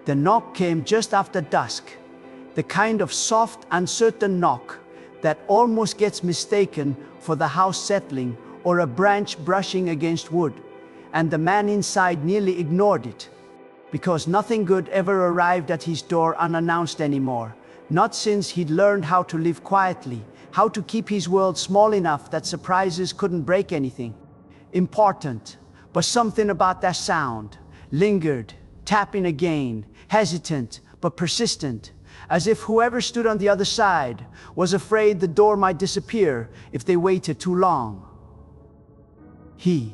The knock came just after dusk, the kind of soft, uncertain knock that almost gets mistaken for the house settling or a branch brushing against wood, and the man inside nearly ignored it, because nothing good ever arrived at his door unannounced anymore, not since he'd learned how to live quietly, how to keep his world small enough that surprises couldn't break anything. Important, but something about that sound lingered, tapping again, hesitant but persistent, as if whoever stood on the other side was afraid the door might disappear if they waited too long. He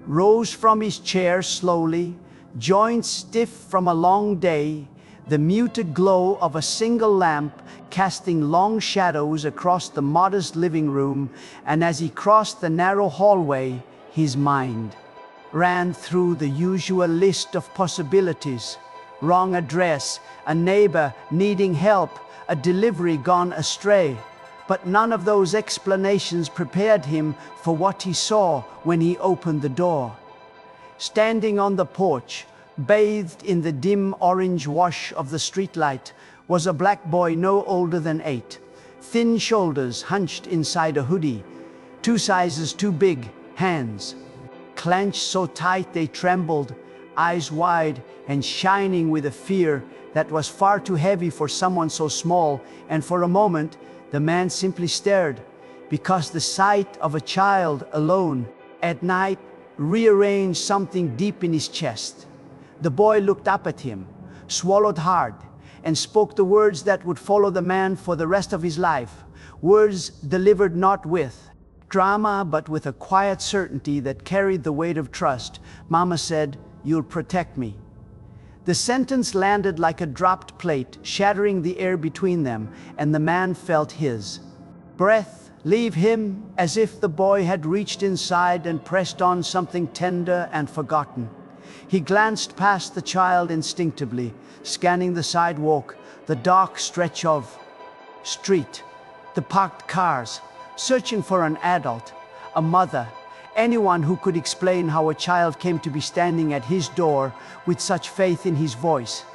rose from his chair slowly, joints stiff from a long day, the muted glow of a single lamp casting long shadows across the modest living room, and as he crossed the narrow hallway, his mind ran through the usual list of possibilities. Wrong address, a neighbor needing help, a delivery gone astray. But none of those explanations prepared him for what he saw when he opened the door. Standing on the porch, bathed in the dim orange wash of the streetlight, was a black boy no older than 8. Thin shoulders hunched inside a hoodie, 2 sizes too big, hands clenched so tight they trembled, eyes wide and shining with a fear that was far too heavy for someone so small, and for a moment the man simply stared, because the sight of a child alone at night rearranged something deep in his chest. The boy looked up at him, swallowed hard, and spoke the words that would follow the man for the rest of his life, words delivered not with drama but with a quiet certainty that carried the weight of trust. "Mama said, you'll protect me." The sentence landed like a dropped plate, shattering the air between them, and the man felt his breath leave him, as if the boy had reached inside and pressed on something tender and forgotten. He glanced past the child instinctively, scanning the sidewalk, the dark stretch of street, the parked cars, searching for an adult, a mother, anyone who could explain how a child came to be standing at his door with such faith in his voice.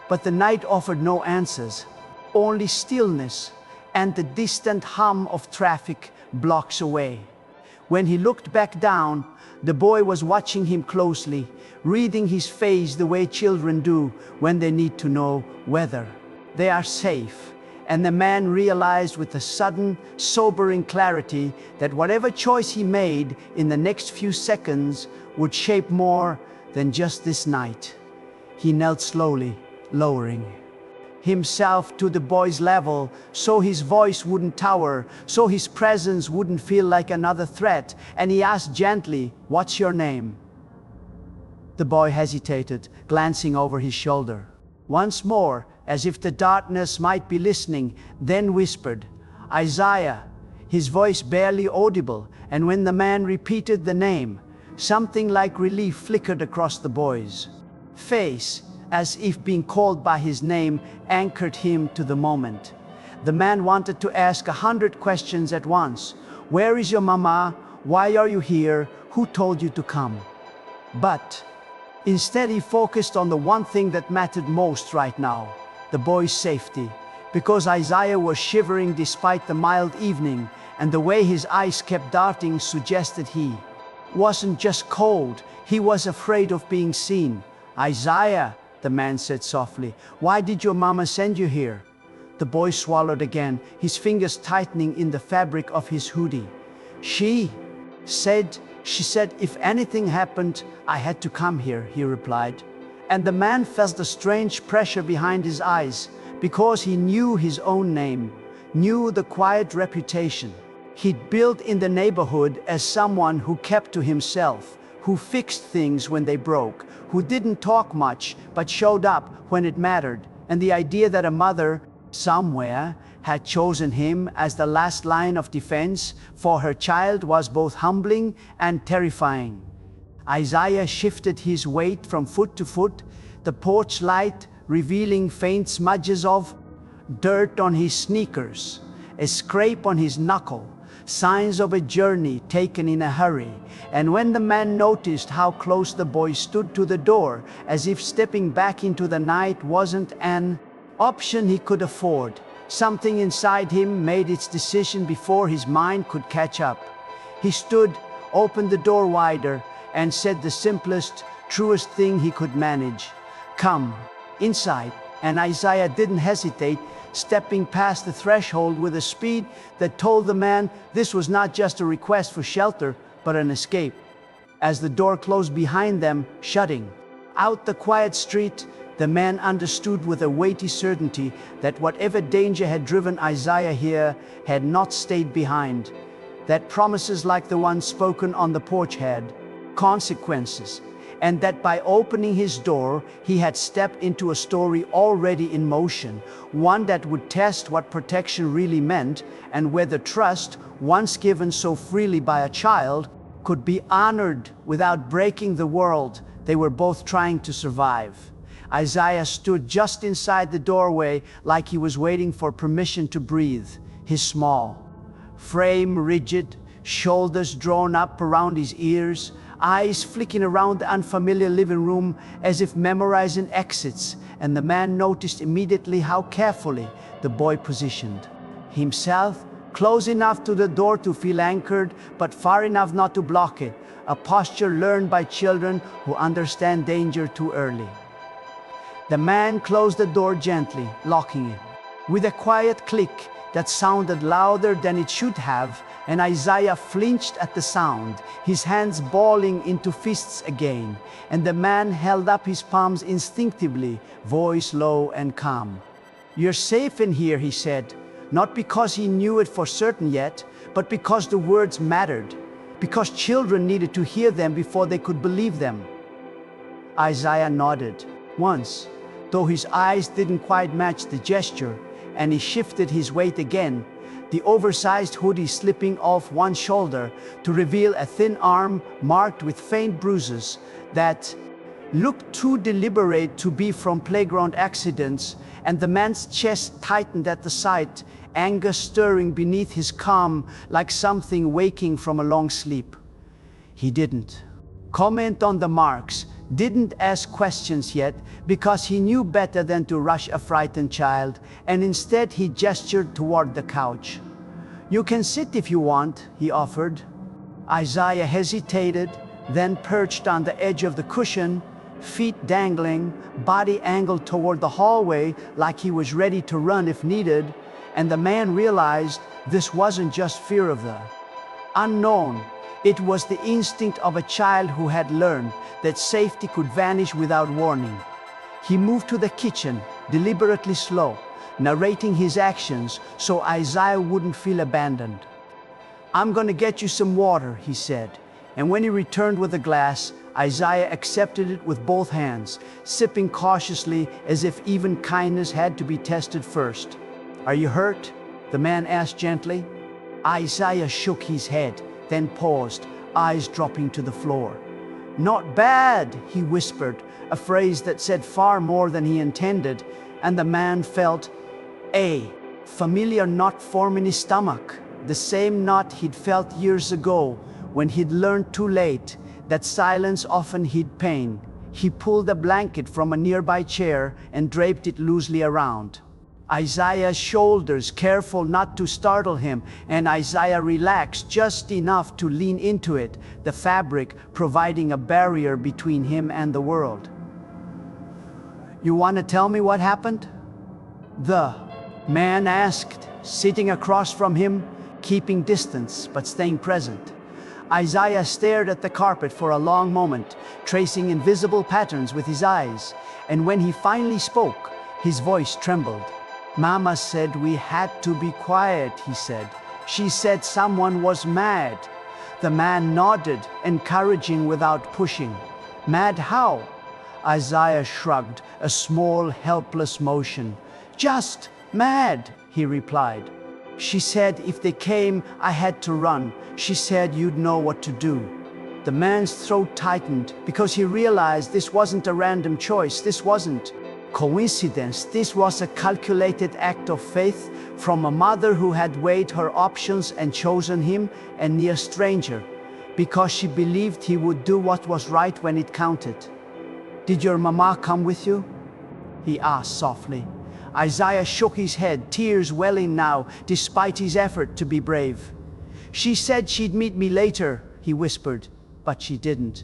But the night offered no answers, only stillness and the distant hum of traffic blocks away. When he looked back down, the boy was watching him closely, reading his face the way children do when they need to know whether they are safe. And the man realized with a sudden, sobering clarity that whatever choice he made in the next few seconds would shape more than just this night. He knelt slowly, lowering himself to the boy's level, so his voice wouldn't tower, so his presence wouldn't feel like another threat, and he asked gently, "What's your name?" The boy hesitated, glancing over his shoulder. Once more, as if the darkness might be listening, then whispered, "Isaiah," his voice barely audible, and when the man repeated the name, something like relief flickered across the boy's face, as if being called by his name anchored him to the moment. The man wanted to ask 100 questions at once. "Where is your mama? Why are you here? Who told you to come?" But instead he focused on the one thing that mattered most right now, the boy's safety, because Isaiah was shivering despite the mild evening, and the way his eyes kept darting suggested he wasn't just cold, he was afraid of being seen. "Isaiah," the man said softly, "why did your mama send you here?" The boy swallowed again, his fingers tightening in the fabric of his hoodie. She said if anything happened, I had to come here," he replied. And the man felt a strange pressure behind his eyes, because he knew his own name, knew the quiet reputation he'd built in the neighborhood as someone who kept to himself, who fixed things when they broke, who didn't talk much but showed up when it mattered. And the idea that a mother somewhere had chosen him as the last line of defense for her child was both humbling and terrifying. Isaiah shifted his weight from foot to foot, the porch light revealing faint smudges of dirt on his sneakers, a scrape on his knuckle, signs of a journey taken in a hurry. And when the man noticed how close the boy stood to the door, as if stepping back into the night wasn't an option he could afford, something inside him made its decision before his mind could catch up. He stood, opened the door wider, and said the simplest, truest thing he could manage. "Come inside." And Isaiah didn't hesitate, stepping past the threshold with a speed that told the man this was not just a request for shelter, but an escape. As the door closed behind them, shutting out the quiet street, the man understood with a weighty certainty that whatever danger had driven Isaiah here had not stayed behind, that promises like the one spoken on the porch had consequences, and that by opening his door, he had stepped into a story already in motion, one that would test what protection really meant and whether trust, once given so freely by a child, could be honored without breaking the world they were both trying to survive. Isaiah stood just inside the doorway like he was waiting for permission to breathe, his small frame rigid, shoulders drawn up around his ears, eyes flicking around the unfamiliar living room as if memorizing exits, and the man noticed immediately how carefully the boy positioned himself, close enough to the door to feel anchored, but far enough not to block it, a posture learned by children who understand danger too early. The man closed the door gently, locking it. With a quiet click that sounded louder than it should have, and Isaiah flinched at the sound, his hands balling into fists again, and the man held up his palms instinctively, voice low and calm. "You're safe in here," he said, not because he knew it for certain yet, but because the words mattered, because children needed to hear them before they could believe them. Isaiah nodded once, though his eyes didn't quite match the gesture, and he shifted his weight again, the oversized hoodie slipping off one shoulder to reveal a thin arm marked with faint bruises that looked too deliberate to be from playground accidents, and the man's chest tightened at the sight, anger stirring beneath his calm like something waking from a long sleep. He didn't comment on the marks, didn't ask questions yet, because he knew better than to rush a frightened child, and instead he gestured toward the couch. "You can sit if you want," he offered. Isaiah hesitated, then perched on the edge of the cushion, feet dangling, body angled toward the hallway like he was ready to run if needed, and the man realized this wasn't just fear of the unknown. It was the instinct of a child who had learned that safety could vanish without warning. He moved to the kitchen, deliberately slow, narrating his actions so Isaiah wouldn't feel abandoned. "I'm gonna get you some water," he said, and when he returned with a glass, Isaiah accepted it with both hands, sipping cautiously as if even kindness had to be tested first. "Are you hurt?" the man asked gently. Isaiah shook his head, then paused, eyes dropping to the floor. "Not bad," he whispered, a phrase that said far more than he intended, and the man felt a familiar knot form in his stomach, the same knot he'd felt years ago when he'd learned too late that silence often hid pain. He pulled a blanket from a nearby chair and draped it loosely around Isaiah's shoulders, careful not to startle him, and Isaiah relaxed just enough to lean into it, the fabric providing a barrier between him and the world. "You want to tell me what happened?" the man asked, sitting across from him, keeping distance but staying present. Isaiah stared at the carpet for a long moment, tracing invisible patterns with his eyes, and when he finally spoke, his voice trembled. "Mama said we had to be quiet," he said. "She said someone was mad." The man nodded, encouraging without pushing. "Mad how?" Isaiah shrugged, a small, helpless motion. "Just mad," he replied. "She said if they came, I had to run. She said you'd know what to do." The man's throat tightened because he realized this wasn't a random choice. This wasn't Coincidence? This was a calculated act of faith from a mother who had weighed her options and chosen him, a near stranger, because she believed he would do what was right when it counted. "Did your mama come with you?" he asked softly. Isaiah shook his head, tears welling now, despite his effort to be brave. "She said she'd meet me later," he whispered, "but she didn't."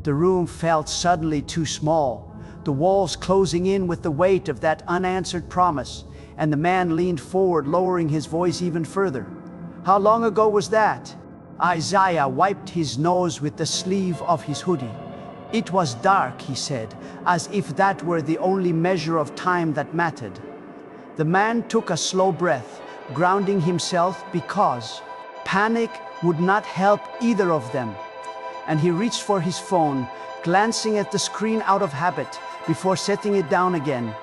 The room felt suddenly too small, the walls closing in with the weight of that unanswered promise, and the man leaned forward, lowering his voice even further. "How long ago was that?" Isaiah wiped his nose with the sleeve of his hoodie. "It was dark," he said, as if that were the only measure of time that mattered. The man took a slow breath, grounding himself because panic would not help either of them. And he reached for his phone, glancing at the screen out of habit before setting it down again,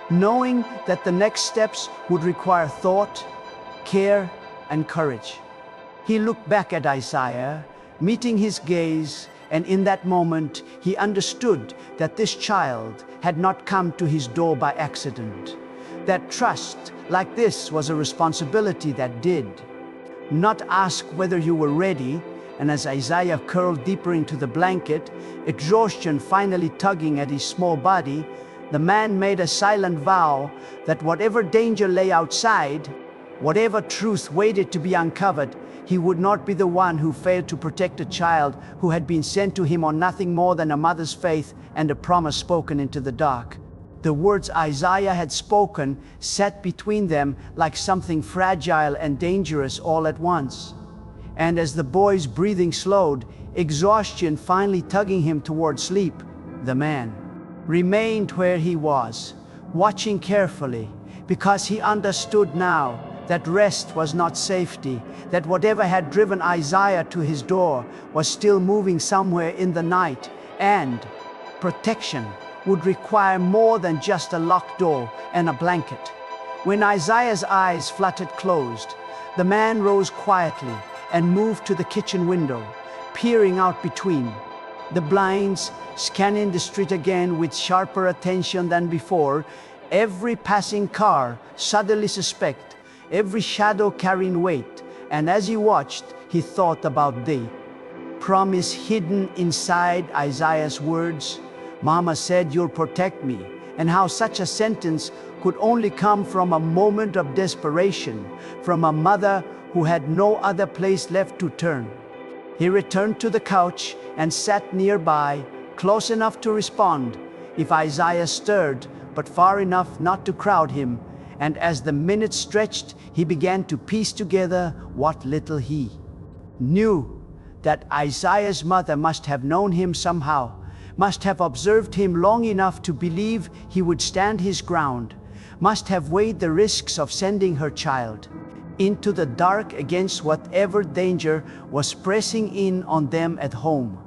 knowing that the next steps would require thought, care, and courage. He looked back at Isaiah, meeting his gaze, and in that moment he understood that this child had not come to his door by accident. That trust like this was a responsibility that did not ask whether you were ready. And as Isaiah curled deeper into the blanket, exhaustion finally tugging at his small body, the man made a silent vow that whatever danger lay outside, whatever truth waited to be uncovered, he would not be the one who failed to protect a child who had been sent to him on nothing more than a mother's faith and a promise spoken into the dark. The words Isaiah had spoken sat between them like something fragile and dangerous all at once. And as the boy's breathing slowed, exhaustion finally tugging him toward sleep, the man remained where he was, watching carefully, because he understood now that rest was not safety, that whatever had driven Isaiah to his door was still moving somewhere in the night, and protection would require more than just a locked door and a blanket. When Isaiah's eyes fluttered closed, the man rose quietly and moved to the kitchen window, peering out between the blinds, scanning the street again with sharper attention than before, every passing car suddenly suspect, every shadow carrying weight. And as he watched, he thought about the promise hidden inside Isaiah's words. "Mama said you'll protect me," and how such a sentence could only come from a moment of desperation, from a mother who had no other place left to turn. He returned to the couch and sat nearby, close enough to respond if Isaiah stirred, but far enough not to crowd him. And as the minutes stretched, he began to piece together what little he knew, that Isaiah's mother must have known him somehow, must have observed him long enough to believe he would stand his ground, must have weighed the risks of sending her child into the dark against whatever danger was pressing in on them at home.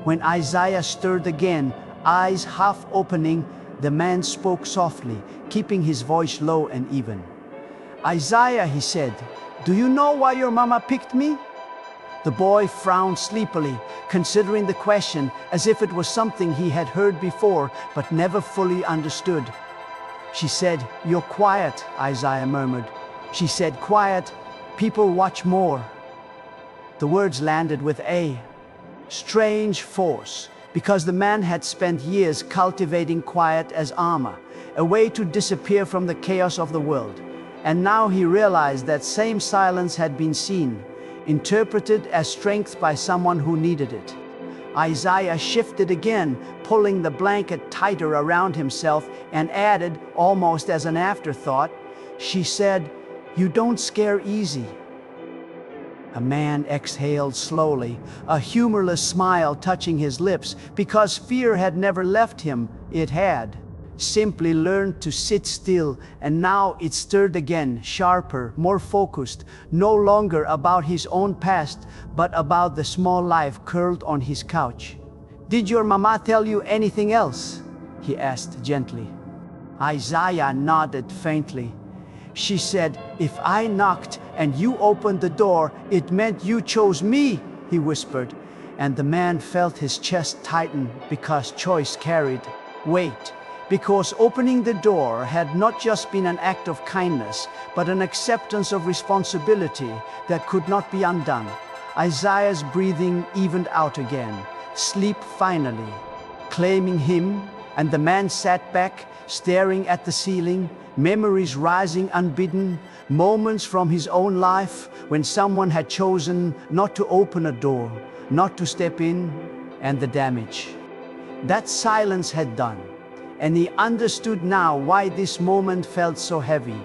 When Isaiah stirred again, eyes half opening, the man spoke softly, keeping his voice low and even. "Isaiah," he said, "do you know why your mama picked me?" The boy frowned sleepily, considering the question as if it was something he had heard before but never fully understood. "She said, 'You're quiet,'" Isaiah murmured. "She said, 'Quiet, people watch more.'" The words landed with a strange force, because the man had spent years cultivating quiet as armor, a way to disappear from the chaos of the world. And now he realized that same silence had been seen, interpreted as strength by someone who needed it. Isaiah shifted again, pulling the blanket tighter around himself, and added, almost as an afterthought, "She said, 'You don't scare easy.'" A man exhaled slowly, a humorless smile touching his lips, because fear had never left him. It had simply learned to sit still, and now it stirred again, sharper, more focused, no longer about his own past, but about the small life curled on his couch. "Did your mama tell you anything else?" he asked gently. Isaiah nodded faintly. "She said, 'If I knocked and you opened the door, it meant you chose me,'" he whispered, and the man felt his chest tighten because choice carried weight. because opening the door had not just been an act of kindness, but an acceptance of responsibility that could not be undone. Isaiah's breathing evened out again, sleep finally claiming him, and the man sat back, staring at the ceiling, memories rising unbidden, moments from his own life when someone had chosen not to open a door, not to step in, and the damage that silence had done. And he understood now why this moment felt so heavy,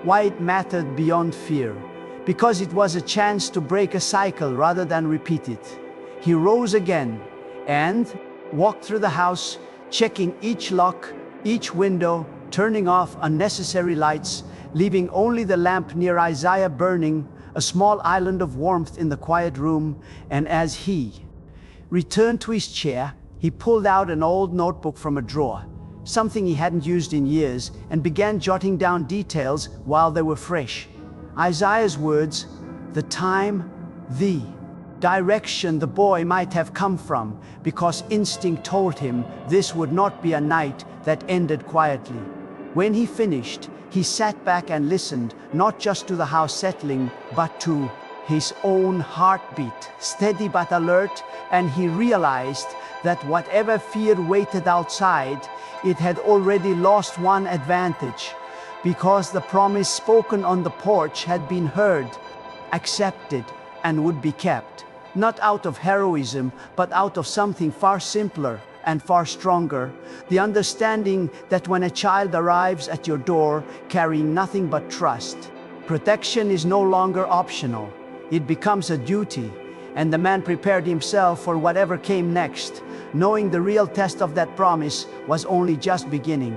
why it mattered beyond fear, because it was a chance to break a cycle rather than repeat it. He rose again and walked through the house, checking each lock, each window, turning off unnecessary lights, leaving only the lamp near Isaiah burning, a small island of warmth in the quiet room. And as he returned to his chair, he pulled out an old notebook from a drawer, something he hadn't used in years, and began jotting down details while they were fresh. Isaiah's words, the time, the direction the boy might have come from, because instinct told him this would not be a night that ended quietly. When he finished, he sat back and listened, not just to the house settling, but to his own heartbeat, steady but alert, and he realized that whatever fear waited outside, it had already lost one advantage, because the promise spoken on the porch had been heard, accepted, and would be kept, not out of heroism, but out of something far simpler and far stronger, the understanding that when a child arrives at your door carrying nothing but trust, protection is no longer optional, it becomes a duty. And the man prepared himself for whatever came next, knowing the real test of that promise was only just beginning.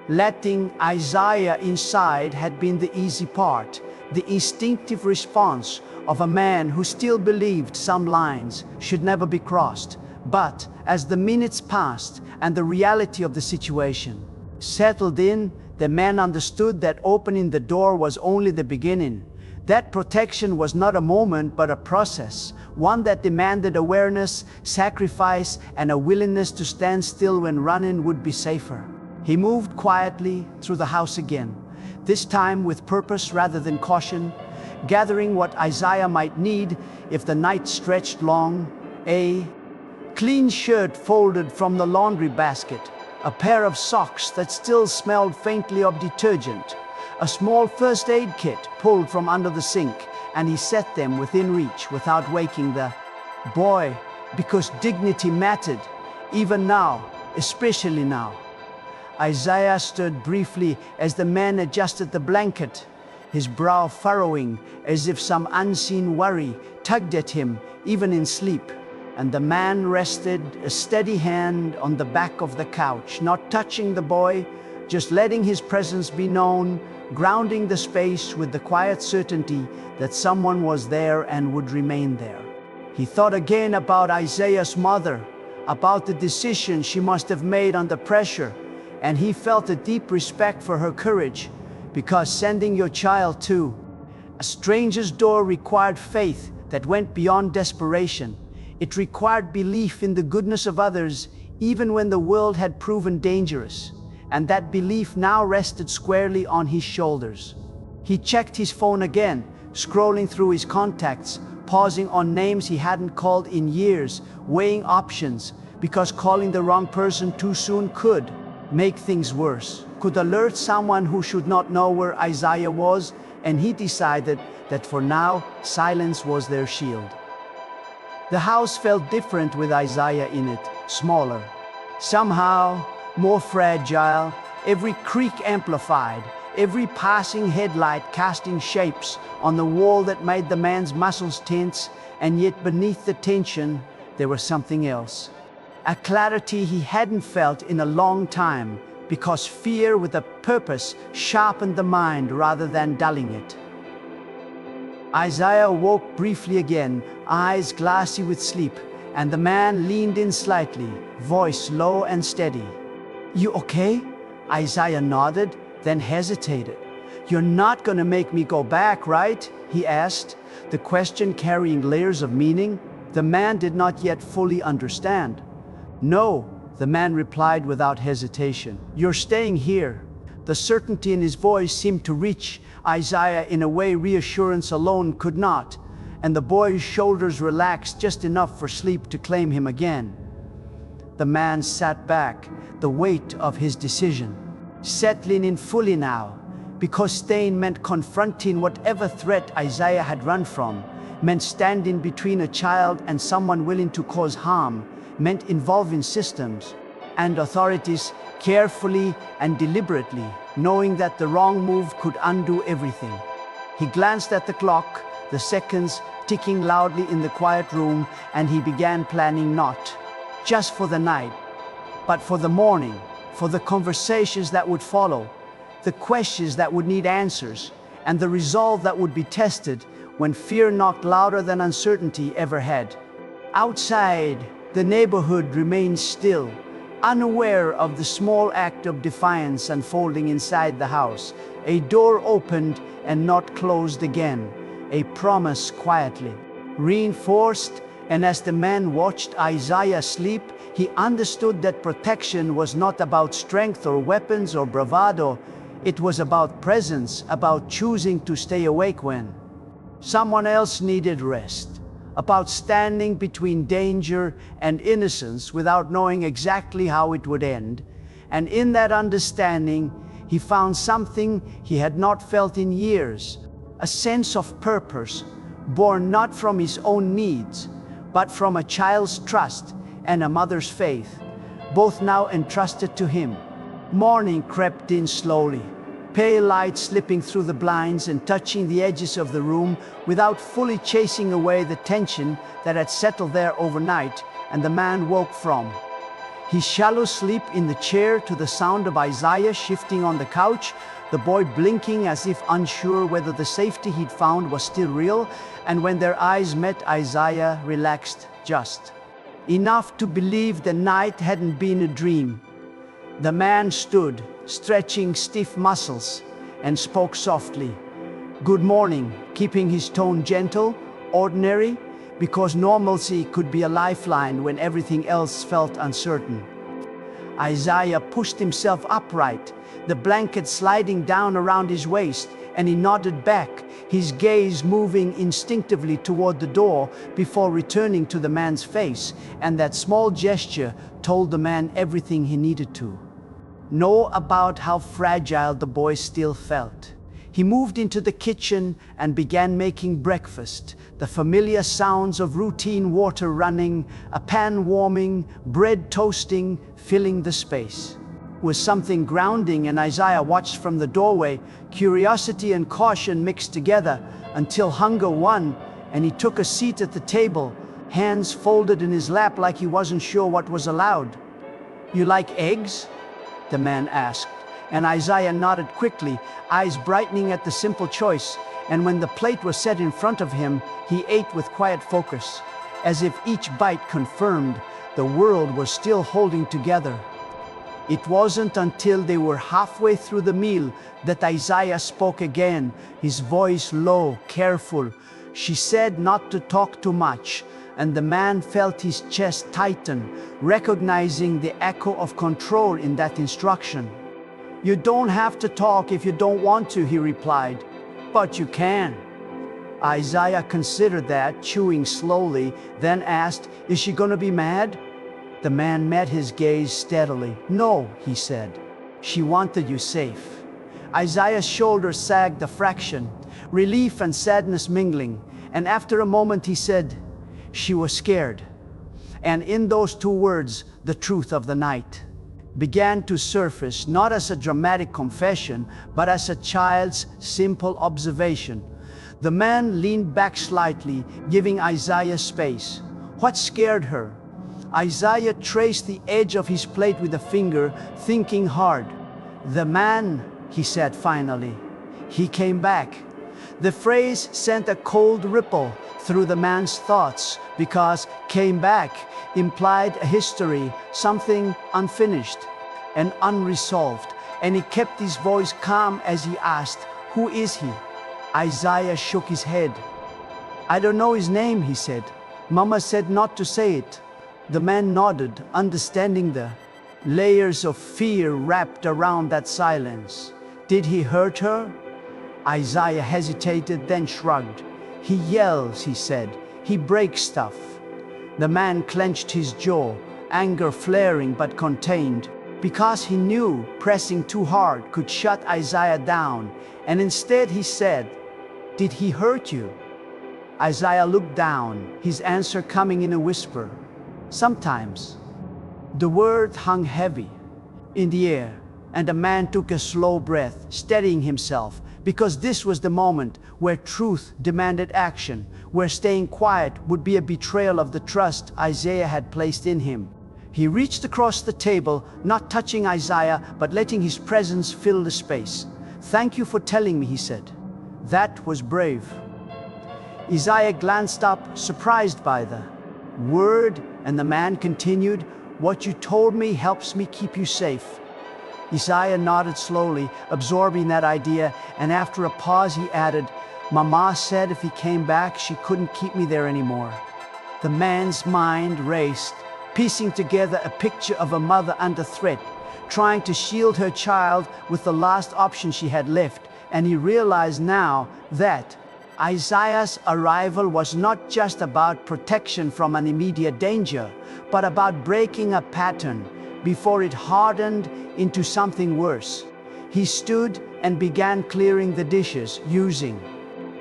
Letting Isaiah inside had been the easy part, the instinctive response of a man who still believed some lines should never be crossed. But as the minutes passed and the reality of the situation settled in, the man understood that opening the door was only the beginning. That protection was not a moment but a process, one that demanded awareness, sacrifice, and a willingness to stand still when running would be safer. He moved quietly through the house again, this time with purpose rather than caution, gathering what Isaiah might need if the night stretched long. A clean shirt folded from the laundry basket, a pair of socks that still smelled faintly of detergent, a small first aid kit pulled from under the sink, and he set them within reach without waking the boy, because dignity mattered, even now, especially now. Isaiah stood briefly as the man adjusted the blanket, his brow furrowing as if some unseen worry tugged at him even in sleep. And the man rested a steady hand on the back of the couch, not touching the boy, just letting his presence be known, grounding the space with the quiet certainty that someone was there and would remain there. He thought again about Isaiah's mother, about the decision she must have made under pressure, and he felt a deep respect for her courage, because sending your child to a stranger's door required faith that went beyond desperation. It required belief in the goodness of others, even when the world had proven dangerous. And that belief now rested squarely on his shoulders. He checked his phone again, scrolling through his contacts, pausing on names he hadn't called in years, weighing options, because calling the wrong person too soon could make things worse, could alert someone who should not know where Isaiah was, and he decided that for now, silence was their shield. The house felt different with Isaiah in it, smaller, somehow more fragile, every creak amplified, every passing headlight casting shapes on the wall that made the man's muscles tense, and yet beneath the tension, there was something else. A clarity he hadn't felt in a long time, because fear with a purpose sharpened the mind rather than dulling it. Isaiah woke briefly again, eyes glassy with sleep, and the man leaned in slightly, voice low and steady. "You okay?" Isaiah nodded, then hesitated. "You're not gonna make me go back, right?" he asked, the question carrying layers of meaning. The man did not yet fully understand. "No," The man replied without hesitation, "You're staying here." The certainty in his voice seemed to reach Isaiah in a way reassurance alone could not, and the boy's shoulders relaxed just enough for sleep to claim him again. The man sat back, the weight of his decision settling in fully now, because staying meant confronting whatever threat Isaiah had run from, meant standing between a child and someone willing to cause harm, meant involving systems and authorities carefully and deliberately, knowing that the wrong move could undo everything. He glanced at the clock, the seconds ticking loudly in the quiet room, and he began planning not just for the night, but for the morning, for the conversations that would follow, the questions that would need answers, and the resolve that would be tested when fear knocked louder than uncertainty ever had. Outside, the neighborhood remained still, unaware of the small act of defiance unfolding inside the house. A door opened and not closed again, a promise quietly reinforced, and as the man watched Isaiah sleep, he understood that protection was not about strength or weapons or bravado. It was about presence, about choosing to stay awake when someone else needed rest, about standing between danger and innocence without knowing exactly how it would end. And in that understanding, he found something he had not felt in years, a sense of purpose, born not from his own needs, but from a child's trust and a mother's faith, both now entrusted to him. Morning crept in slowly, pale light slipping through the blinds and touching the edges of the room without fully chasing away the tension that had settled there overnight, and the man woke from his shallow sleep in the chair to the sound of Isaiah shifting on the couch, the boy blinking as if unsure whether the safety he'd found was still real, and when their eyes met, Isaiah relaxed just enough to believe the night hadn't been a dream. The man stood, stretching stiff muscles, and spoke softly, "Good morning," keeping his tone gentle, ordinary, because normalcy could be a lifeline when everything else felt uncertain. Isaiah pushed himself upright, the blanket sliding down around his waist, and he nodded back, his gaze moving instinctively toward the door before returning to the man's face, and that small gesture told the man everything he needed to know about how fragile the boy still felt. He moved into the kitchen and began making breakfast, the familiar sounds of routine water running, a pan warming, bread toasting, filling the space. Was something grounding, and Isaiah watched from the doorway, curiosity and caution mixed together, until hunger won, and he took a seat at the table, hands folded in his lap like he wasn't sure what was allowed. "You like eggs?" the man asked, and Isaiah nodded quickly, eyes brightening at the simple choice, and when the plate was set in front of him, he ate with quiet focus, as if each bite confirmed the world was still holding together. It wasn't until they were halfway through the meal that Isaiah spoke again, his voice low, careful. She said not to talk too much, and the man felt his chest tighten, recognizing the echo of control in that instruction. "You don't have to talk if you don't want to," he replied, "but you can." Isaiah considered that, chewing slowly, then asked, "Is she gonna be mad?" The man met his gaze steadily. "No," he said. "She wanted you safe." Isaiah's shoulders sagged a fraction, relief and sadness mingling, and after a moment he said, "She was scared." And in those two words, the truth of the night began to surface, not as a dramatic confession, but as a child's simple observation. The man leaned back slightly, giving Isaiah space. What scared her? Isaiah traced the edge of his plate with a finger, thinking hard. "The man," he said finally. "He came back." The phrase sent a cold ripple through the man's thoughts, because "came back" implied a history, something unfinished and unresolved, and he kept his voice calm as he asked, "Who is he?" Isaiah shook his head. "I don't know his name," he said. "Mama said not to say it." The man nodded, understanding the Layers of fear wrapped around that silence. Did he hurt her? Isaiah hesitated, then shrugged. He yells, he said. He breaks stuff. The man clenched his jaw, anger flaring but contained, because he knew pressing too hard could shut Isaiah down, and instead he said, "Did he hurt you?" Isaiah looked down, his answer coming in a whisper, "Sometimes." The word hung heavy in the air, and the man took a slow breath, steadying himself, because this was the moment where truth demanded action, where staying quiet would be a betrayal of the trust Isaiah had placed in him. He reached across the table, not touching Isaiah, but letting his presence fill the space. "Thank you for telling me," he said. "That was brave." Isaiah glanced up, surprised by the word, and the man continued, "What you told me helps me keep you safe." Isaiah nodded slowly, absorbing that idea, and after a pause he added, "Mama said if he came back, she couldn't keep me there anymore." The man's mind raced, piecing together a picture of a mother under threat, trying to shield her child with the last option she had left, and he realized now that Isaiah's arrival was not just about protection from an immediate danger, but about breaking a pattern before it hardened into something worse. He stood and began clearing the dishes, using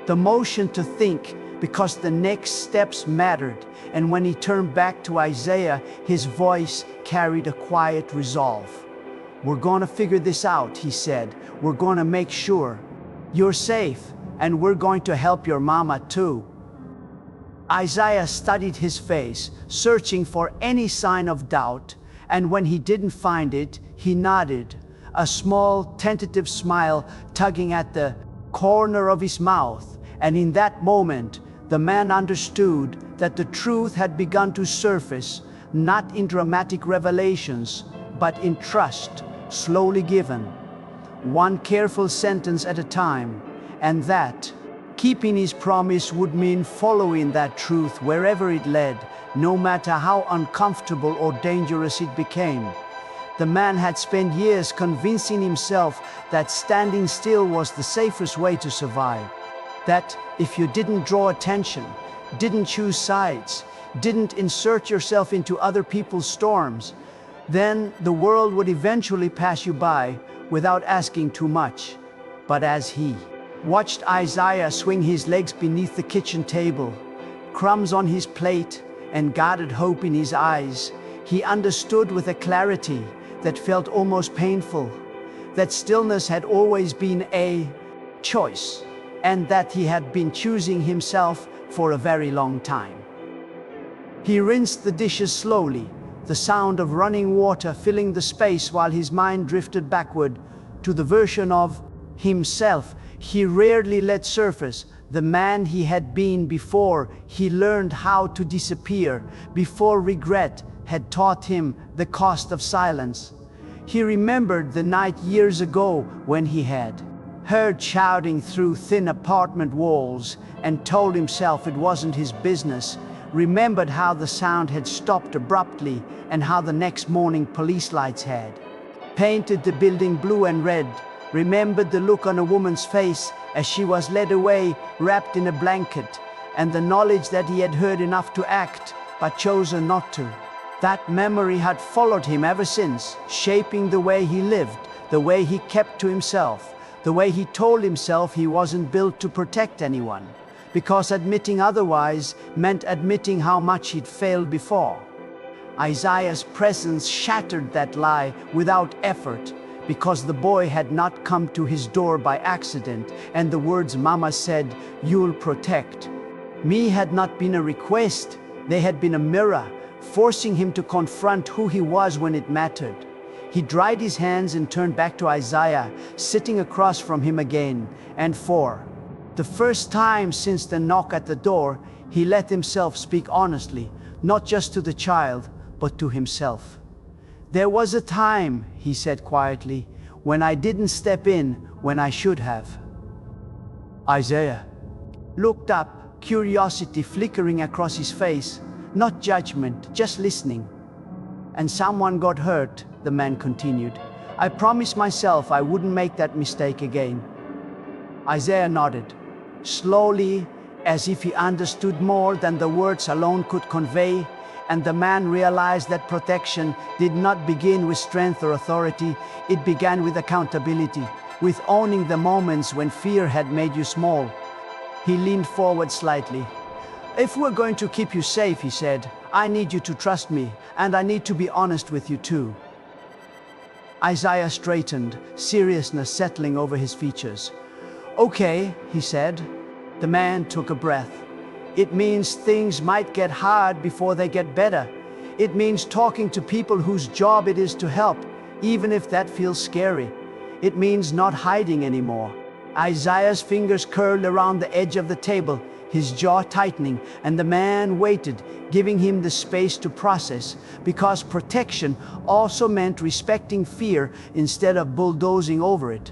the motion to think, because the next steps mattered, and when he turned back to Isaiah, his voice carried a quiet resolve. "We're gonna figure this out," he said. "We're gonna make sure you're safe, and we're going to help your mama too." Isaiah studied his face, searching for any sign of doubt, and when he didn't find it, he nodded, a small, tentative smile tugging at the corner of his mouth, and in that moment, the man understood that the truth had begun to surface, not in dramatic revelations, but in trust, slowly given, one careful sentence at a time, and that keeping his promise would mean following that truth wherever it led, no matter how uncomfortable or dangerous it became. The man had spent years convincing himself that standing still was the safest way to survive. That if you didn't draw attention, didn't choose sides, didn't insert yourself into other people's storms, then the world would eventually pass you by without asking too much. But as he watched Isaiah swing his legs beneath the kitchen table, crumbs on his plate and guarded hope in his eyes, he understood with a clarity that felt almost painful, that stillness had always been a choice, and that he had been choosing himself for a very long time. He rinsed the dishes slowly, the sound of running water filling the space while his mind drifted backward to the version of himself he rarely let surface, the man he had been before he learned how to disappear, before regret had taught him the cost of silence. He remembered the night years ago when he had heard shouting through thin apartment walls and told himself it wasn't his business, remembered how the sound had stopped abruptly and how the next morning police lights had painted the building blue and red, remembered the look on a woman's face as she was led away wrapped in a blanket, and the knowledge that he had heard enough to act but chosen not to. That memory had followed him ever since, shaping the way he lived, the way he kept to himself, the way he told himself he wasn't built to protect anyone, because admitting otherwise meant admitting how much he'd failed before. Isaiah's presence shattered that lie without effort, because the boy had not come to his door by accident, and the words Mama said, "You'll protect me," had not been a request, they had been a mirror, forcing him to confront who he was when it mattered. He dried his hands and turned back to Isaiah, sitting across from him again, and for the first time since the knock at the door, he let himself speak honestly, not just to the child, but to himself. "There was a time," he said quietly, "when I didn't step in when I should have." Isaiah looked up, curiosity flickering across his face, not judgment, just listening. "And someone got hurt," the man continued. I promised myself I wouldn't make that mistake again. Isaiah nodded, slowly, as if he understood more than the words alone could convey, and the man realized that protection did not begin with strength or authority. It began with accountability, with owning the moments when fear had made you small. He leaned forward slightly. If we're going to keep you safe, he said, I need you to trust me, and I need to be honest with you too. Isaiah straightened, seriousness settling over his features. Okay, he said. The man took a breath. It means things might get hard before they get better. It means talking to people whose job it is to help, even if that feels scary. It means not hiding anymore. Isaiah's fingers curled around the edge of the table, his jaw tightening, and the man waited, giving him the space to process, because protection also meant respecting fear instead of bulldozing over it.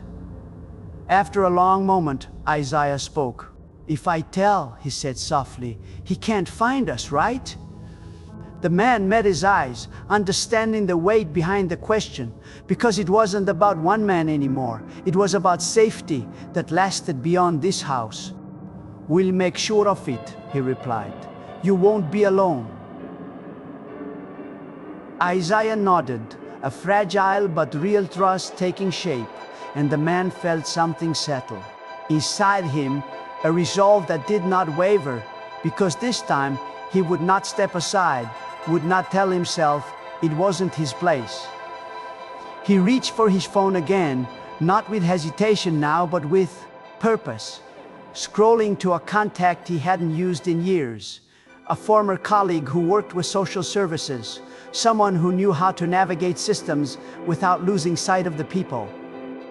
After a long moment, Isaiah spoke. If I tell, he said softly, he can't find us, right? The man met his eyes, understanding the weight behind the question, because it wasn't about one man anymore. It was about safety that lasted beyond this house. We'll make sure of it, he replied. You won't be alone. Isaiah nodded, a fragile but real trust taking shape, and the man felt something settle. Inside him, a resolve that did not waver, because this time he would not step aside, would not tell himself it wasn't his place. He reached for his phone again, not with hesitation now, but with purpose. Scrolling to a contact he hadn't used in years, a former colleague who worked with social services, someone who knew how to navigate systems without losing sight of the people.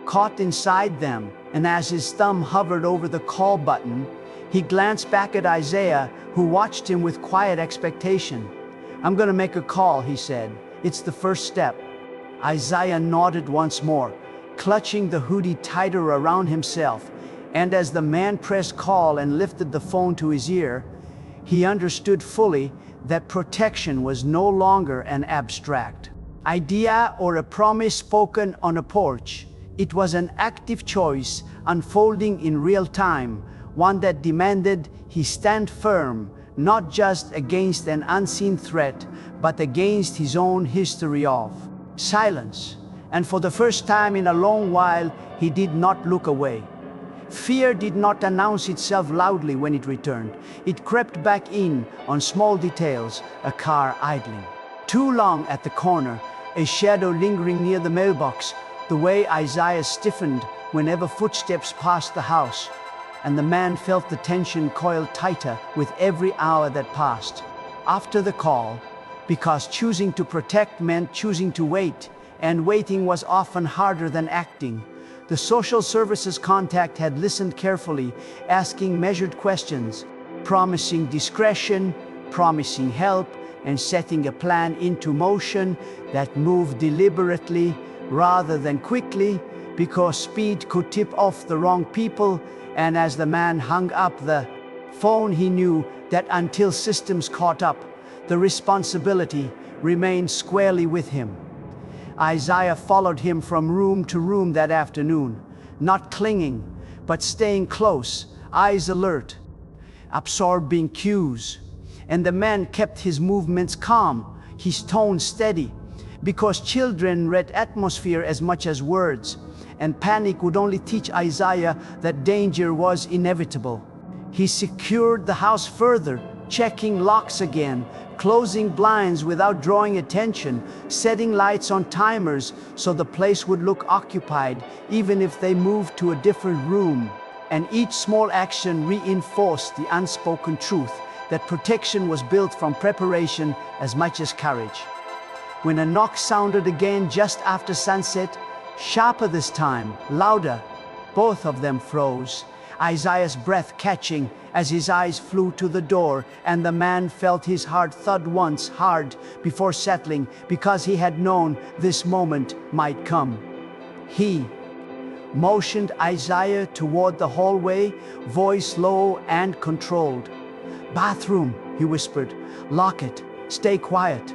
Caught inside them, and as his thumb hovered over the call button, he glanced back at Isaiah, who watched him with quiet expectation. I'm gonna make a call, he said. It's the first step. Isaiah nodded once more, clutching the hoodie tighter around himself, and as the man pressed call and lifted the phone to his ear, he understood fully that protection was no longer an abstract idea or a promise spoken on a porch. It was an active choice unfolding in real time, one that demanded he stand firm, not just against an unseen threat, but against his own history of silence. And for the first time in a long while, he did not look away. Fear did not announce itself loudly when it returned. It crept back in on small details, a car idling too long at the corner, a shadow lingering near the mailbox, the way Isaiah stiffened whenever footsteps passed the house, and the man felt the tension coil tighter with every hour that passed. After the call, because choosing to protect meant choosing to wait, and waiting was often harder than acting, the social services contact had listened carefully, asking measured questions, promising discretion, promising help, and setting a plan into motion that moved deliberately rather than quickly, because speed could tip off the wrong people. And as the man hung up the phone, he knew that until systems caught up, the responsibility remained squarely with him. Isaiah followed him from room to room that afternoon, not clinging, but staying close, eyes alert, absorbing cues. And the man kept his movements calm, his tone steady, because children read atmosphere as much as words, and panic would only teach Isaiah that danger was inevitable. He secured the house further, checking locks again, closing blinds without drawing attention, setting lights on timers so the place would look occupied, even if they moved to a different room. And each small action reinforced the unspoken truth that protection was built from preparation as much as courage. When a knock sounded again just after sunset, sharper this time, louder, both of them froze, Isaiah's breath catching as his eyes flew to the door, and the man felt his heart thud once hard before settling, because he had known this moment might come. He motioned Isaiah toward the hallway, voice low and controlled. Bathroom, he whispered. Lock it. Stay quiet.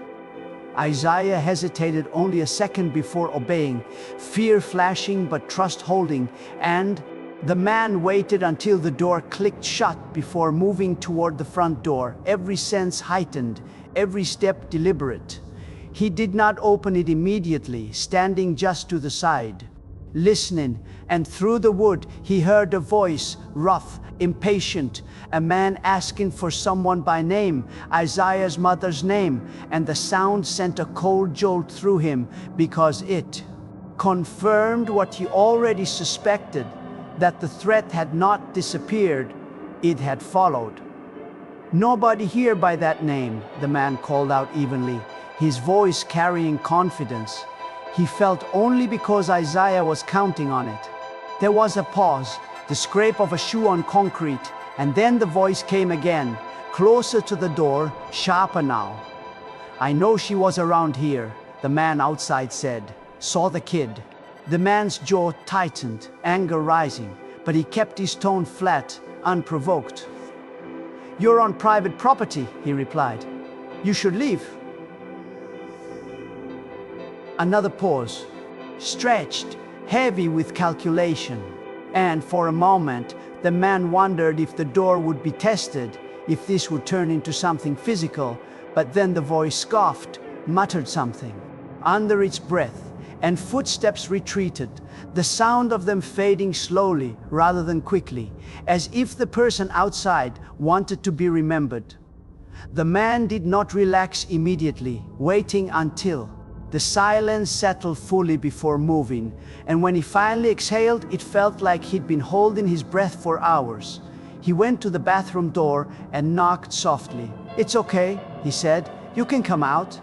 Isaiah hesitated only a second before obeying, fear flashing but trust holding, and the man waited until the door clicked shut before moving toward the front door, every sense heightened, every step deliberate. He did not open it immediately, standing just to the side, listening, and through the wood he heard a voice, rough, impatient, a man asking for someone by name, Isaiah's mother's name, and the sound sent a cold jolt through him because it confirmed what he already suspected, that the threat had not disappeared, it had followed. "Nobody here by that name," the man called out evenly, his voice carrying confidence. He felt only because Isaiah was counting on it. There was a pause, the scrape of a shoe on concrete, and then the voice came again, closer to the door, sharper now. "I know she was around here," the man outside said. "Saw the kid." The man's jaw tightened, anger rising, but he kept his tone flat, unprovoked. "You're on private property," he replied. "You should leave." Another pause, stretched, heavy with calculation. And for a moment, the man wondered if the door would be tested, if this would turn into something physical, but then the voice scoffed, muttered something under its breath, and footsteps retreated, the sound of them fading slowly rather than quickly, as if the person outside wanted to be remembered. The man did not relax immediately, waiting until the silence settled fully before moving, and when he finally exhaled, it felt like he'd been holding his breath for hours. He went to the bathroom door and knocked softly. "It's okay," he said. "You can come out."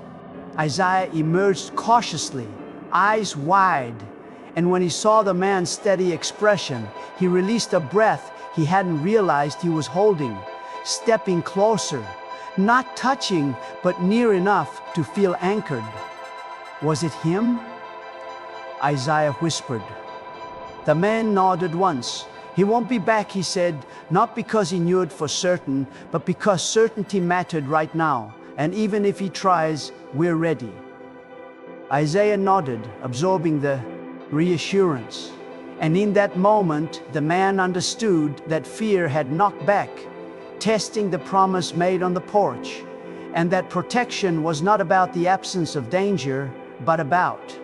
Isaiah emerged cautiously, eyes wide, and when he saw the man's steady expression, he released a breath he hadn't realized he was holding, stepping closer, not touching, but near enough to feel anchored. "Was it him?" Isaiah whispered. The man nodded once. "He won't be back," he said, not because he knew it for certain, but because certainty mattered right now, and even if he tries, we're ready. Isaiah nodded, absorbing the reassurance. And in that moment, the man understood that fear had knocked back, testing the promise made on the porch, and that protection was not about the absence of danger, but about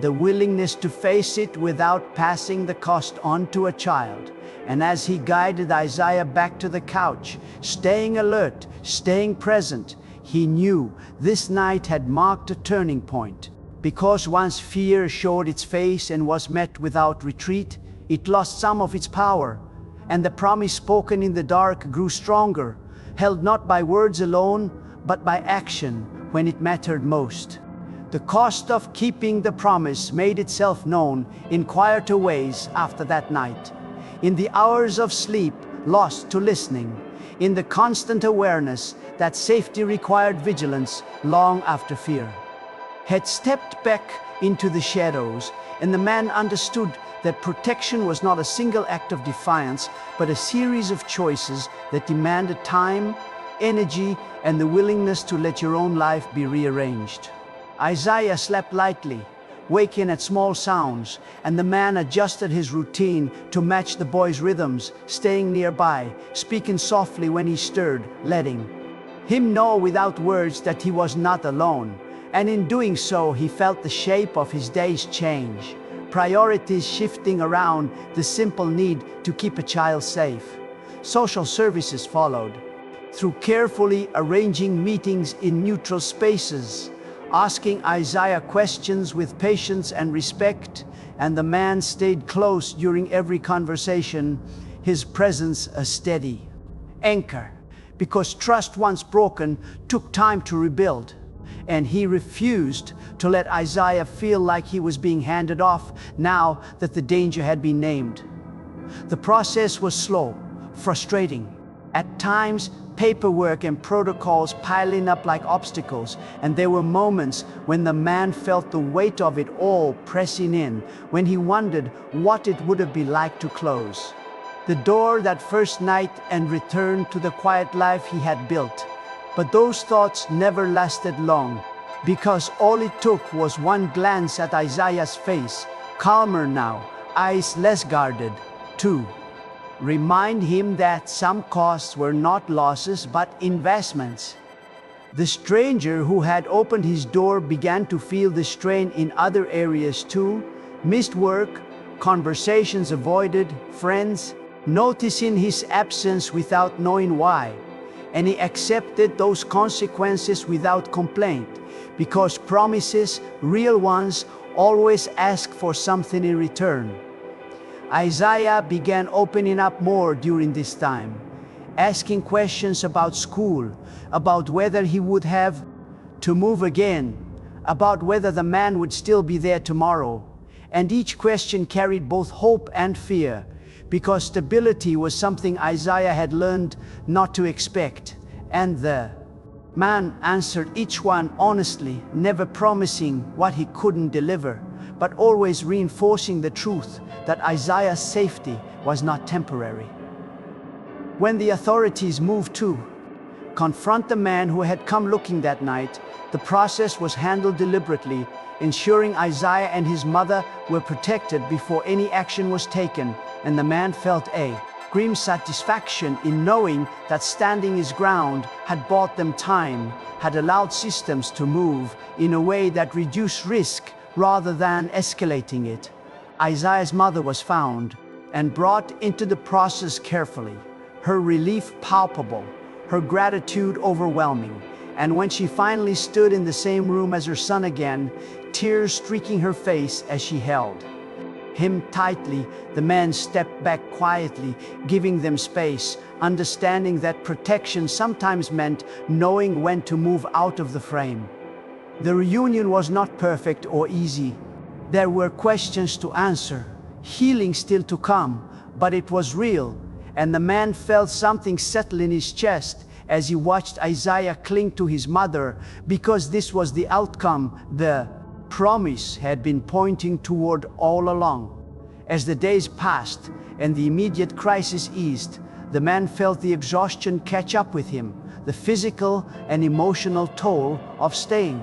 the willingness to face it without passing the cost on to a child. And as he guided Isaiah back to the couch, staying alert, staying present, he knew this night had marked a turning point. Because once fear showed its face and was met without retreat, it lost some of its power, and the promise spoken in the dark grew stronger, held not by words alone, but by action when it mattered most. The cost of keeping the promise made itself known in quieter ways after that night, in the hours of sleep lost to listening, in the constant awareness that safety required vigilance long after fear had stepped back into the shadows, and the man understood that protection was not a single act of defiance, but a series of choices that demanded time, energy, and the willingness to let your own life be rearranged. Isaiah slept lightly, waking at small sounds, and the man adjusted his routine to match the boy's rhythms, staying nearby, speaking softly when he stirred, letting him know without words that he was not alone. And in doing so, he felt the shape of his days change, priorities shifting around the simple need to keep a child safe. Social services followed, through carefully arranging meetings in neutral spaces, asking Isaiah questions with patience and respect, and the man stayed close during every conversation, his presence a steady anchor, because trust once broken took time to rebuild. And he refused to let Isaiah feel like he was being handed off now that the danger had been named. The process was slow, frustrating. At times, paperwork and protocols piling up like obstacles, and there were moments when the man felt the weight of it all pressing in, when he wondered what it would have been like to close the door that first night and return to the quiet life he had built. But those thoughts never lasted long. because all it took was one glance at Isaiah's face, calmer now, eyes less guarded, to remind him that some costs were not losses but investments. The stranger who had opened his door began to feel the strain in other areas too: missed work, conversations avoided, friends noticing his absence without knowing why. And he accepted those consequences without complaint, because promises, real ones, always ask for something in return. Isaiah began opening up more during this time, asking questions about school, about whether he would have to move again, about whether the man would still be there tomorrow. And each question carried both hope and fear, because stability was something Isaiah had learned not to expect. And the man answered each one honestly, never promising what he couldn't deliver, but always reinforcing the truth that Isaiah's safety was not temporary. When the authorities moved to confront the man who had come looking that night, the process was handled deliberately, ensuring Isaiah and his mother were protected before any action was taken, and the man felt a grim satisfaction in knowing that standing his ground had bought them time, had allowed systems to move in a way that reduced risk rather than escalating it. Isaiah's mother was found and brought into the process carefully, her relief palpable, her gratitude overwhelming. And when she finally stood in the same room as her son again, tears streaking her face as she held him tightly, the man stepped back quietly, giving them space, understanding that protection sometimes meant knowing when to move out of the frame. The reunion was not perfect or easy. There were questions to answer, healing still to come, but it was real, and the man felt something settle in his chest as he watched Isaiah cling to his mother, because this was the outcome the promise had been pointing toward all along. As the days passed and the immediate crisis eased, the man felt the exhaustion catch up with him, the physical and emotional toll of staying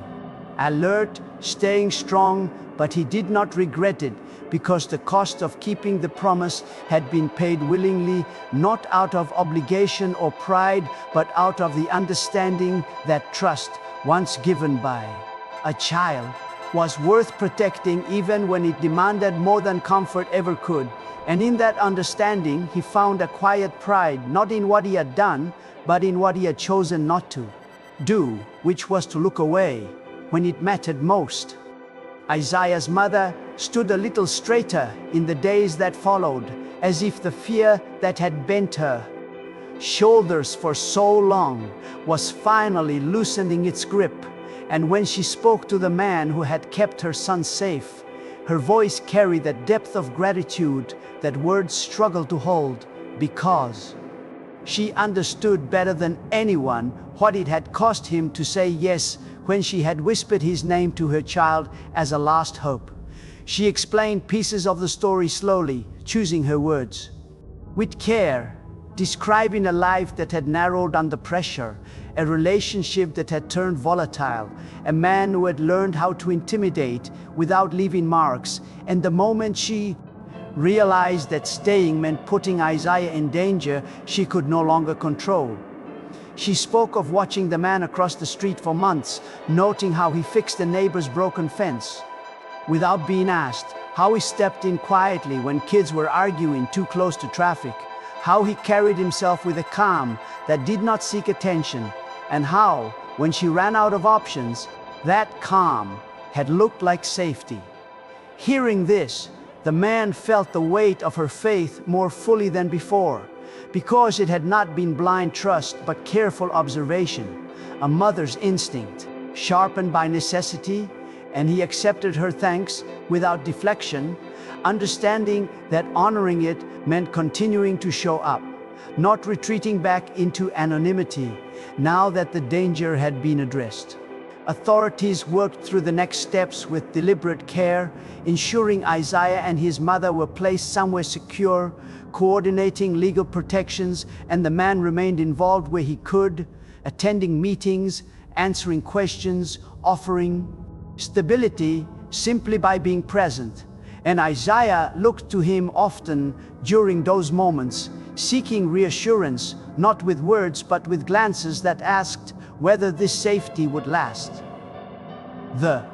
alert, staying strong, but he did not regret it, because the cost of keeping the promise had been paid willingly, not out of obligation or pride, but out of the understanding that trust, once given by a child, was worth protecting even when it demanded more than comfort ever could. And in that understanding, he found a quiet pride, not in what he had done, but in what he had chosen not to do, which was to look away when it mattered most. Isaiah's mother stood a little straighter in the days that followed, as if the fear that had bent her shoulders for so long was finally loosening its grip. And when she spoke to the man who had kept her son safe, her voice carried that depth of gratitude that words struggle to hold, because she understood better than anyone what it had cost him to say yes when she had whispered his name to her child as a last hope. She explained pieces of the story slowly, choosing her words with care, describing a life that had narrowed under pressure, a relationship that had turned volatile, a man who had learned how to intimidate without leaving marks. And the moment she realized that staying meant putting Isaiah in danger she could no longer control, she spoke of watching the man across the street for months, noting how he fixed the neighbor's broken fence without being asked, how he stepped in quietly when kids were arguing too close to traffic, how he carried himself with a calm that did not seek attention, and how, when she ran out of options, that calm had looked like safety. Hearing this, the man felt the weight of her faith more fully than before, because it had not been blind trust but careful observation, a mother's instinct, sharpened by necessity. And he accepted her thanks without deflection, understanding that honoring it meant continuing to show up, not retreating back into anonymity, now that the danger had been addressed. Authorities worked through the next steps with deliberate care, ensuring Isaiah and his mother were placed somewhere secure, coordinating legal protections, and the man remained involved where he could, attending meetings, answering questions, offering stability simply by being present. And Isaiah looked to him often during those moments, seeking reassurance, not with words but with glances that asked whether this safety would last. The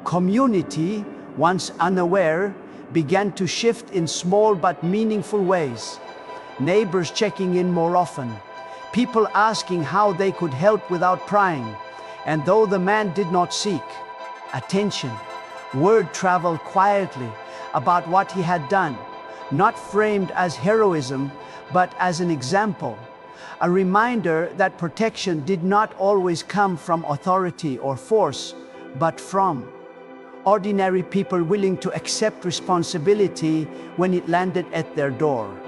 community, once unaware, began to shift in small but meaningful ways. Neighbors checking in more often, people asking how they could help without prying, and though the man did not seek attention, word traveled quietly about what he had done, not framed as heroism, but as an example, a reminder that protection did not always come from authority or force, but from ordinary people willing to accept responsibility when it landed at their door.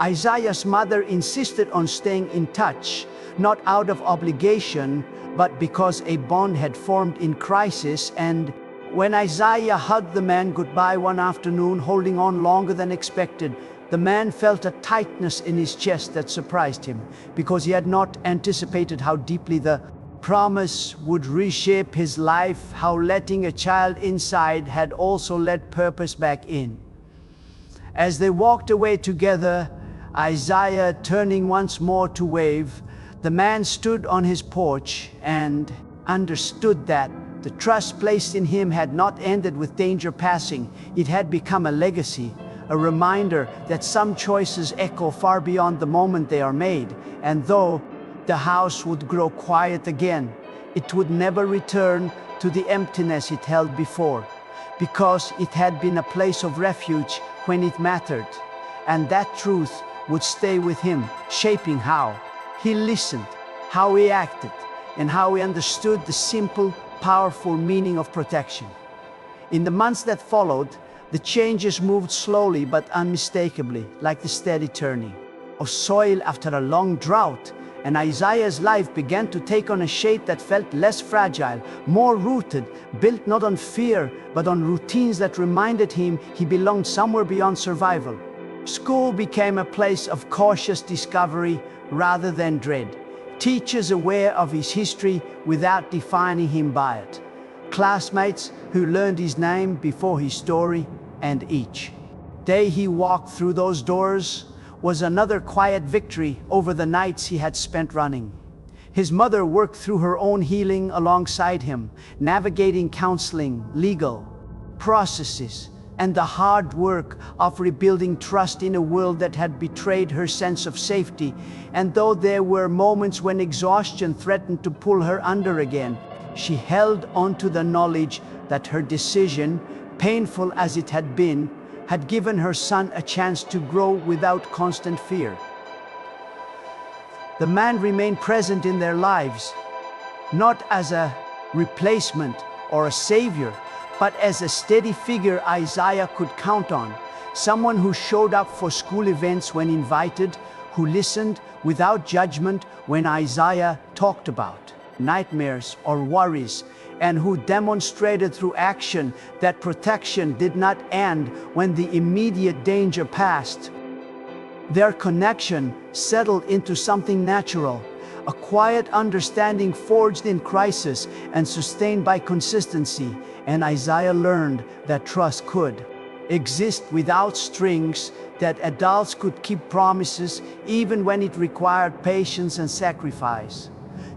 Isaiah's mother insisted on staying in touch, not out of obligation, but because a bond had formed in crisis. And when Isaiah hugged the man goodbye one afternoon, holding on longer than expected, the man felt a tightness in his chest that surprised him, because he had not anticipated how deeply the promise would reshape his life, how letting a child inside had also let purpose back in. As they walked away together, Isaiah turning once more to wave, the man stood on his porch and understood that the trust placed in him had not ended with danger passing. It had become a legacy, a reminder that some choices echo far beyond the moment they are made, and though the house would grow quiet again, it would never return to the emptiness it held before, because it had been a place of refuge when it mattered, and that truth would stay with him, shaping how he listened, how he acted, and how he understood the simple, powerful meaning of protection. In the months that followed, the changes moved slowly but unmistakably, like the steady turning of soil after a long drought, and Isaiah's life began to take on a shape that felt less fragile, more rooted, built not on fear, but on routines that reminded him he belonged somewhere beyond survival. School became a place of cautious discovery rather than dread. Teachers aware of his history without defining him by it. Classmates who learned his name before his story, and each day he walked through those doors was another quiet victory over the nights he had spent running. His mother worked through her own healing alongside him, navigating counseling, legal processes, and the hard work of rebuilding trust in a world that had betrayed her sense of safety. And though there were moments when exhaustion threatened to pull her under again, she held on to the knowledge that her decision, painful as it had been, had given her son a chance to grow without constant fear. The man remained present in their lives, not as a replacement or a savior, but as a steady figure Isaiah could count on, someone who showed up for school events when invited, who listened without judgment when Isaiah talked about nightmares or worries, and who demonstrated through action that protection did not end when the immediate danger passed. Their connection settled into something natural, a quiet understanding forged in crisis and sustained by consistency, and Isaiah learned that trust could exist without strings, that adults could keep promises even when it required patience and sacrifice.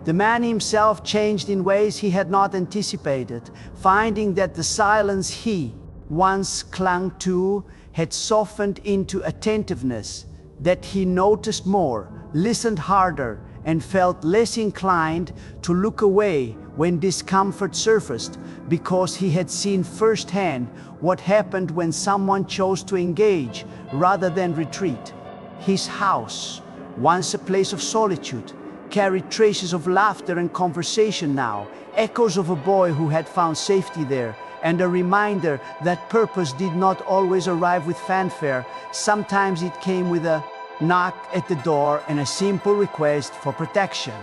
The man himself changed in ways he had not anticipated, finding that the silence he once clung to had softened into attentiveness, that he noticed more, listened harder, and felt less inclined to look away when discomfort surfaced, because he had seen firsthand what happened when someone chose to engage rather than retreat. His house, once a place of solitude, carried traces of laughter and conversation now, echoes of a boy who had found safety there, and a reminder that purpose did not always arrive with fanfare. Sometimes it came with a knock at the door and a simple request for protection.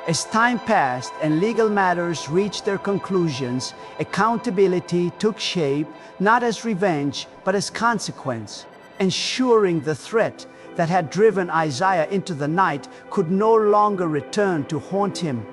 As time passed and legal matters reached their conclusions, accountability took shape, not as revenge, but as consequence, ensuring the threat that had driven Isaiah into the night could no longer return to haunt him.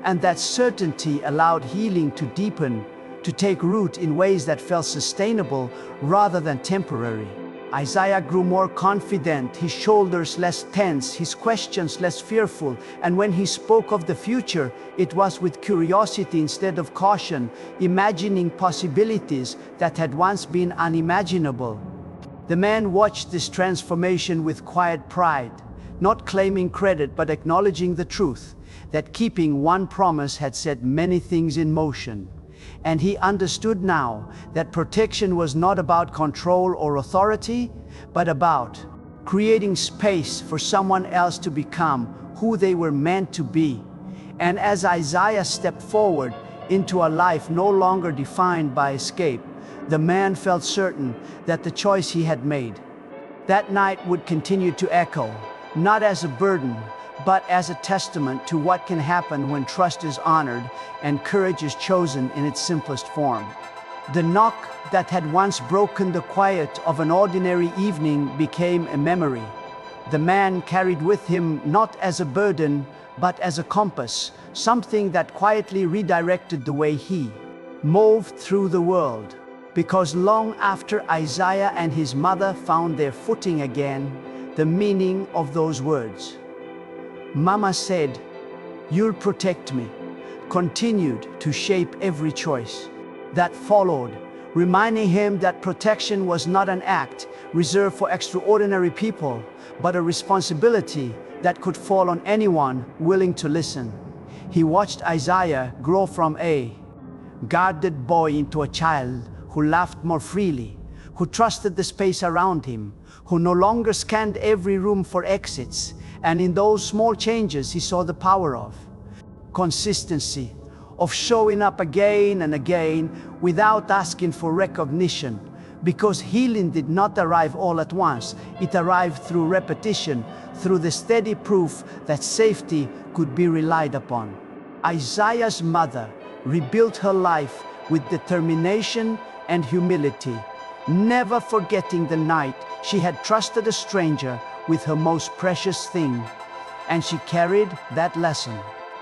And that certainty allowed healing to deepen, to take root in ways that felt sustainable rather than temporary. Isaiah grew more confident, his shoulders less tense, his questions less fearful, and when he spoke of the future, it was with curiosity instead of caution, imagining possibilities that had once been unimaginable. The man watched this transformation with quiet pride, not claiming credit but acknowledging the truth that keeping one promise had set many things in motion. And he understood now that protection was not about control or authority, but about creating space for someone else to become who they were meant to be. And as Isaiah stepped forward into a life no longer defined by escape, the man felt certain that the choice he had made that night would continue to echo, not as a burden, but as a testament to what can happen when trust is honored and courage is chosen in its simplest form. The knock that had once broken the quiet of an ordinary evening became a memory. The man carried with him not as a burden, but as a compass, something that quietly redirected the way he moved through the world. Because long after Isaiah and his mother found their footing again, the meaning of those words, "Mama said, you'll protect me," continued to shape every choice that followed, reminding him that protection was not an act reserved for extraordinary people, but a responsibility that could fall on anyone willing to listen. He watched Isaiah grow from a guarded boy into a child who laughed more freely, who trusted the space around him, who no longer scanned every room for exits. And in those small changes he saw the power of consistency, of showing up again and again without asking for recognition. Because healing did not arrive all at once, it arrived through repetition, through the steady proof that safety could be relied upon. Isaiah's mother rebuilt her life with determination and humility, never forgetting the night she had trusted a stranger with her most precious thing. And she carried that lesson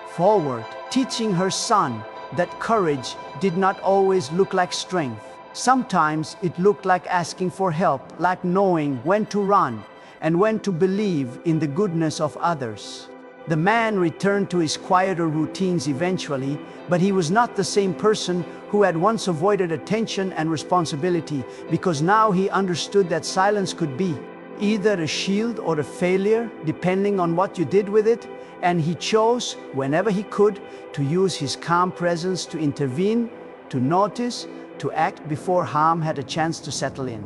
forward, teaching her son that courage did not always look like strength. Sometimes it looked like asking for help, like knowing when to run and when to believe in the goodness of others. The man returned to his quieter routines eventually, but he was not the same person who had once avoided attention and responsibility, because now he understood that silence could be either a shield or a failure, depending on what you did with it, and he chose, whenever he could, to use his calm presence to intervene, to notice, to act before harm had a chance to settle in.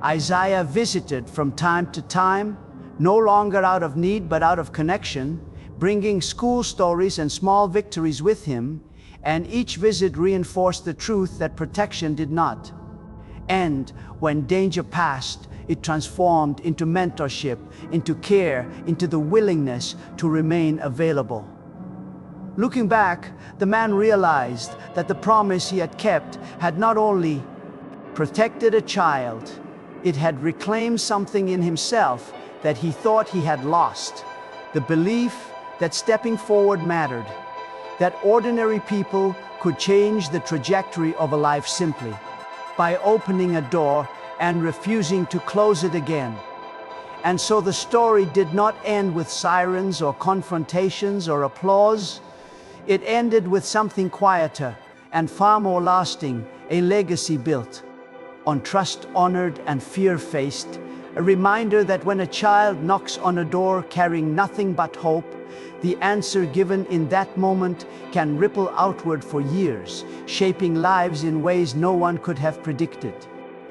Isaiah visited from time to time, no longer out of need but out of connection, bringing school stories and small victories with him, and each visit reinforced the truth that protection did not end when danger passed. It transformed into mentorship, into care, into the willingness to remain available. Looking back, the man realized that the promise he had kept had not only protected a child, it had reclaimed something in himself that he thought he had lost. The belief that stepping forward mattered, that ordinary people could change the trajectory of a life simply by opening a door and refusing to close it again. And so the story did not end with sirens or confrontations or applause. It ended with something quieter and far more lasting, a legacy built on trust honored and fear faced, a reminder that when a child knocks on a door carrying nothing but hope, the answer given in that moment can ripple outward for years, shaping lives in ways no one could have predicted.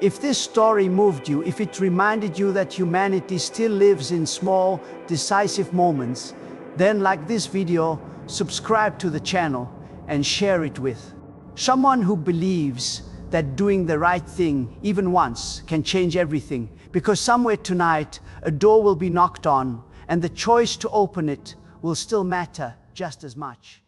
If this story moved you, if it reminded you that humanity still lives in small, decisive moments, then like this video, subscribe to the channel and share it with someone who believes that doing the right thing, even once, can change everything. Because somewhere tonight, a door will be knocked on, and the choice to open it will still matter just as much.